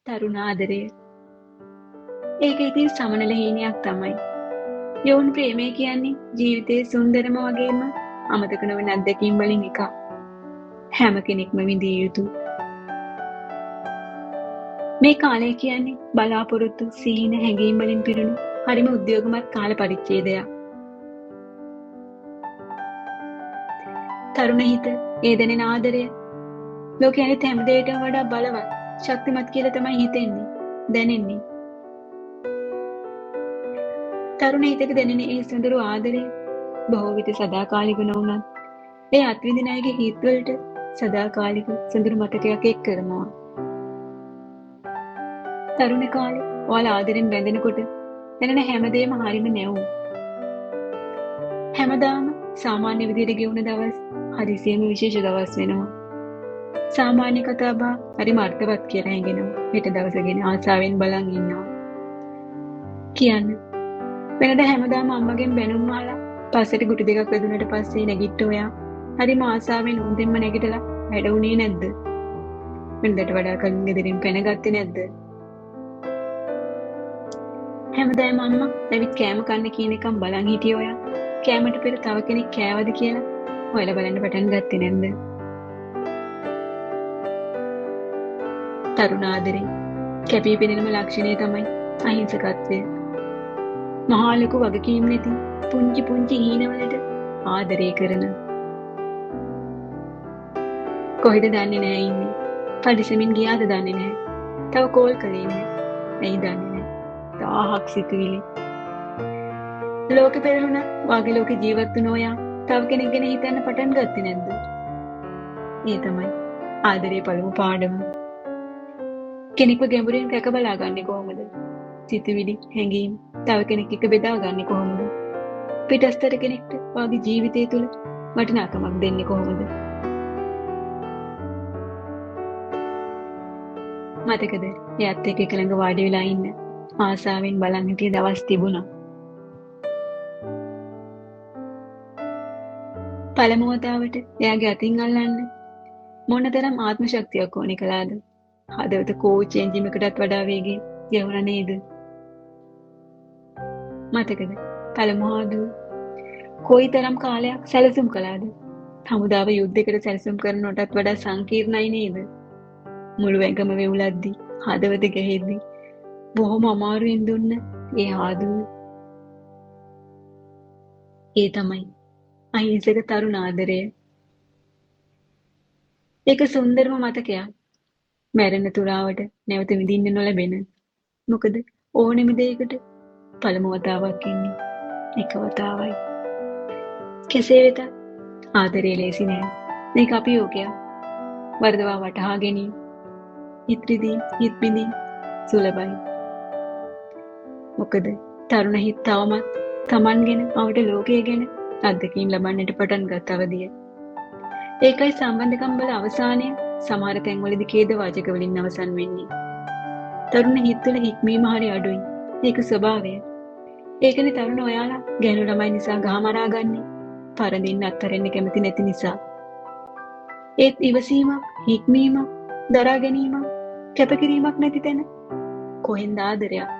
තරුණ ආදරය. ඒක ඉතින් සමනල හීනයක් තමයි. යෝන් ප්‍රේමය කියන්නේ ජීවිතයේ සුන්දරම වගේම අමතක නොවන අත්දැකීම් වලින් එකක්. හැම කෙනෙක්ම විඳිය යුතු. මේ කාලය කියන්නේ බලාපොරොත්තු සිහින හැඟීම් වලින් පිරුණු හරිම උද්‍යෝගමත් කාල පරිච්ඡේදයක්. තරුණ හිත ඒ දැනෙන ආදරය ලෝකයේ අනිත් හැම දෙයකටම වඩා බලවත් ශක්තිමත් කියලා තමයි හිතෙන්නේ දැනෙන්නේ. තරුණ හිතක දැනෙන ඒ සුන්දර ආදරය බොහෝ විට සදාකාලික නොවුනත් ඒ අත්විඳින අයගේ හිතවලට සදාකාලික සුන්දර මතකයක් එක් කරනවා. තරුණ කාලේ ඔයාලා ආදරෙන් බැඳෙනකොට දැනෙන හැමදේම හරිම නැවුම්. හැමදාම සාමාන්‍ය විදිහට ගෙවුන දවස් හදිසියෙම විශේෂ දවස් වෙනවා. සාමාන්‍ය කතාබහ හරිම අර්ථවත් කියලා හැඟෙනවා. හෙට දවස ගැන ආසාවෙන් බලන් ඉන්නවා. කියන්න වෙනද හැමදාම අම්මගෙන් බැනුම් අහලා පස්සට ගුටි දෙකක් වැදුනට පස්සේ නැගිට ඔයා හරිම ආසාවෙන් උන්දෙන්ම නැගිටලා වැඩ උනේ නැද්ද? වෙනදට වඩා කලින් ගෙදරින් පැන ගත්තේ නැද්ද? හැමදාම අම්මා ඇවිත් කෑම කන්න කියන එකම් බලන් හිටියේ ඔයා කෑමට පෙර තව කෙනෙක් කෑවද කියලා ඔයාලා බලන්න පටන් ගත්තේ නැද්ද? තරුණ ආදරේ කැපී පෙනෙනම ලක්ෂණය තමයි අහිංසකත්වය. මහා ලොකු වගකීම් නැති පුංචි පුංචි හීනවලට ආදරය කරන. කොහෙද දන්නේ නැහැ ඉන්නේ. පරිස්සමින් ගියාද දන්නේ නැහැ. තව කෝල් කළේ නැහැ. ඇයි දන්නේ නැහැ. තාහක් සිතුවිලි. ලෝකෙ පෙරළුණ වාගේ ලෝකෙ ජීවත් වුණ ඔයා තව කෙනෙක් ගැන හිතන්න පටන් ගත්තේ නැද්ද? ඒ තමයි ආදරේ පළමු පාඩම. කෙනෙක්ව ගැඹුරින් රැක බලා ගන්නෙ කොහොමද? සිතුවිලි හැඟීම් තව කෙනෙක් එක්ක බෙදා ගන්නෙ කොහොමද? පිටස්තර කෙනෙක්ට වාගේ ජීවිතය තුළ වටිනාකමක් දෙන්නේ කොහොමද? මතකද එයත් එක්ක ළඟ වාඩි වෙලා ඉන්න ආසාවෙන් බලන් හිටිය දවස් තිබුණා. පළමු වතාවට එයාගේ අතින් අල්ලන්න මොනතරම් ආත්ම ශක්තියක් ඕනේ කළාද? හදවත කෝච් එන්ජින් එකටත් වඩා වේගෙන් යවුණා නේද? මතකද පළමු ආදුව කොයිතරම් කාලයක් සැලසුම් කළාද? හමුදාව යුද්ධයකට සැලසුම් කරනටත් වඩා සංකීර්ණයි නේද? මුළු ඇඟම වෙවුලද්දි හදවත ගැහෙද්දි බොහොම අමාරුවෙන් දුන්න ඒ ආදුව. ඒ තමයි අහිංසක තරුණ ආදරය. ඒක සුන්දරම මතකයක්. මැරෙන තුරාවට නැවත විඳින්න නොලැබෙන. මොකද ඕනෙම දෙයකට පළමු වතාවක් ඉන්නේ එක වතාවයි. කෙසේ වෙතත් ආදරේ ලේසි නෑ. මේක අපි යෝගයක්. වර්ධවා වටහා ගැනීම. හිත්‍රිදී හිත් බිඳින් සුලභයි. මොකද තරුණ හිත් තවමත් Taman ගැන අවට ලෝකය ගැන අත්දැකීම් ලබන්නට පටන් ගත් අවදිය. ඒකයි සම්බන්ධකම් වල අවසානය සමහර තැන්වලදී ඛේද වාචක වලින් අවසන් වෙන්නේ. තරුණ හිත් වල හික්මීම හරි අඩුයි. ඒක ස්වභාවය. ඒකනේ තරුණ ඔයාලා ගැණු ළමයි නිසා ගහ මරා ගන්නේ. පරදින්න අත්හැරෙන්න කැමති නැති නිසා. ඒත් ඉවසීමක්, හික්මීමක්, දරා ගැනීමක්, කැපකිරීමක් නැති තැන කොහෙන්ද ආදරයක්?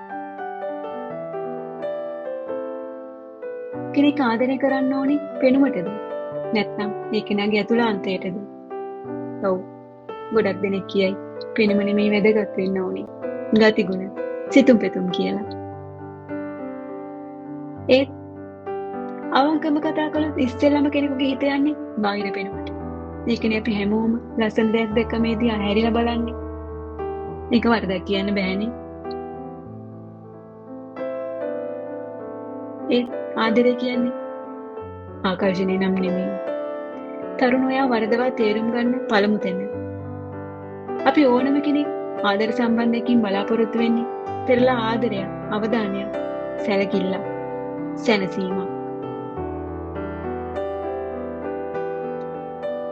කෙනෙක් ආදරය කරන්න ඕනි පෙනුමටද? නැත්නම් ඒ කෙනාගේ අතුලාන්තයටද? ඔව්. ගොඩක් දෙනෙක් කියයි පෙනුම නෙමෙයි වැදගත් වෙන්න ඕනි. ගතිගුණ, සිතුම් පෙතුම් කියලා. ඒත් අවංකම කතා කළොත් ඉස්සෙල්ලාම කෙනෙකුගේ හිත යන්නේ බාහිර පෙනුමට. ඒකනේ අපි හැමෝම ලස්සන දෙයක් දැක්කම ඒදී හැරිලා බලන්නේ. ඒක වරදක් කියන්න බෑනේ. ඒත් ආදරය කියන්නේ ආකර්ෂණය නම් නෙමෙයි. තරුණ ඔයා වරදවා තේරුම් ගන්න පළමු තැන. අපි ඕනම කෙනෙක් ආදර සම්බන්ධයකින් බලාපොරොත්තු වෙන්නේ පෙරලා ආදරයක්, අවධානයක්, සැලකිල්ලක්, සැනසීමක්.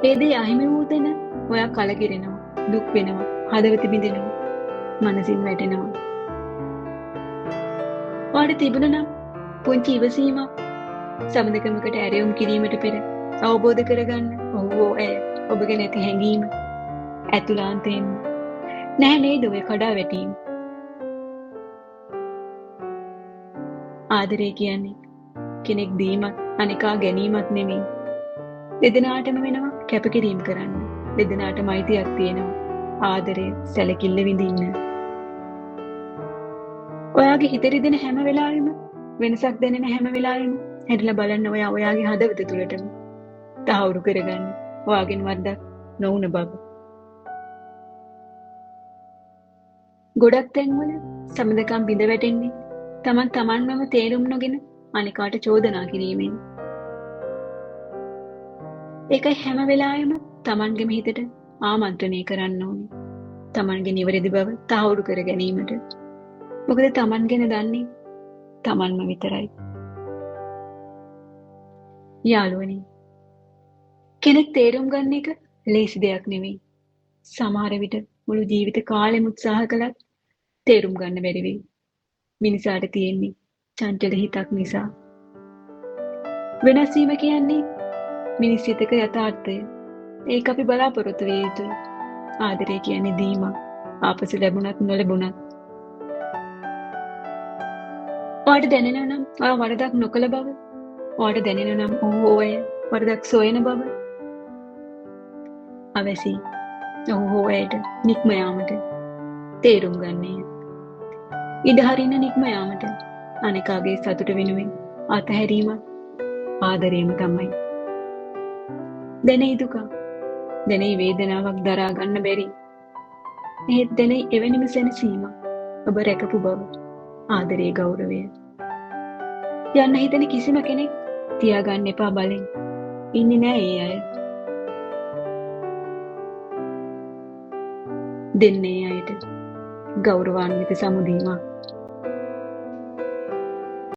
ඒ දේ අහිමි වූ තැන ඔයා කලකිරෙනවා, දුක් වෙනවා, හදවත බිඳෙනවා, මනසින් වැටෙනවා. ඔයාට තිබුණා නම් පුංචි ඉවසීමක් සම්බන්ධකමකට ඇරයුම් කිරීමට පෙර අවබෝධ කරගන්න ඔව් ඇය ඔබ ගැන ඇති හැඟීම ඇතුළාන්තයෙන් නැහැ නේද ඔය කඩා වැටීම්. ආදරය කියන්නේ කෙනෙක් දීමත් අනිකා ගැනීමත් නෙමෙයි. දෙදෙනාටම වෙනවා කැපකිරීම කරන්න. දෙදෙනාටම අයිතියක් තියෙනවා. ආදරය සැලකිල්ල විඳින්න. ඔයාගේ හිත රිදෙන හැම වෙලාවෙම වෙනසක් දැනෙන හැම වෙලාවෙම හැරිලා බලන්න ඔයා ඔයාගේ හදවත තුළටම තහවුරු කරගන්න. ඔයාගෙන් වරදක් නොවුන බව. ගොඩක් තැන්වල සමදකම් බිඳ වැටෙන්නේ තමන් තමන්වම තේරුම් නොගෙන අනිකාට චෝදනා කිරීමෙන්. ඒකයි හැම වෙලාවෙම තමන්ගේම හිතට ආමන්ත්‍රණය කරන්න ඕනේ. තමන්ගේ නිවැරදි බව තහවුරු කර ගැනීමට. මොකද තමන් ගැන දන්නේ තමන්ම විතරයි. යාළුවනේ, කෙනෙක් තේරුම් ගන්න එක ලේසි දෙයක් නෙවෙයි. සමහර විට මුළු ජීවිත කාලෙම උත්සාහ කළත් තේරුම් ගන්න බැරි වෙයි. මිනිසාට තියෙන්නේ චංචල හිතක් නිසා. වෙනස් වීම කියන්නේ මිනිස් හිතක යථාර්ථය. ඒක අපි බලාපොරොත්තු විය යුතුයි. ආදරය කියන්නේ දීමක්. ආපසු ලැබුණත් නොලැබුණත්. ඔයාට දැනෙනවා නම් ඔයා වරදක් නොකළ බව. ඔයාට දැනෙනවා නම් ඔය වරදක් සොයන බව. අවැසි ඔයට නික්ම යාමට තේරුම් ගන්නේය. ඉඩ හරින්න නික්ම යාමට අනෙකාගේ සතුට වෙනුවෙන් අතහැරීම ආදරයම තමයි. දැනෙයි දුක, දැනෙයි වේදනාවක් දරා ගන්න බැරි. එහෙත් දැනෙයි එවැනිම සැනසීමක් ඔබ රැකපු බව, ආදරයේ ගෞරවය. යන්න හිතන කිසිම කෙනෙක් තියාගන්න එපා බලෙන්. ඉන්නේ නෑ ඒ අය. දෙන්නේ අයට ගෞරවාන්විත සමුදීමක්.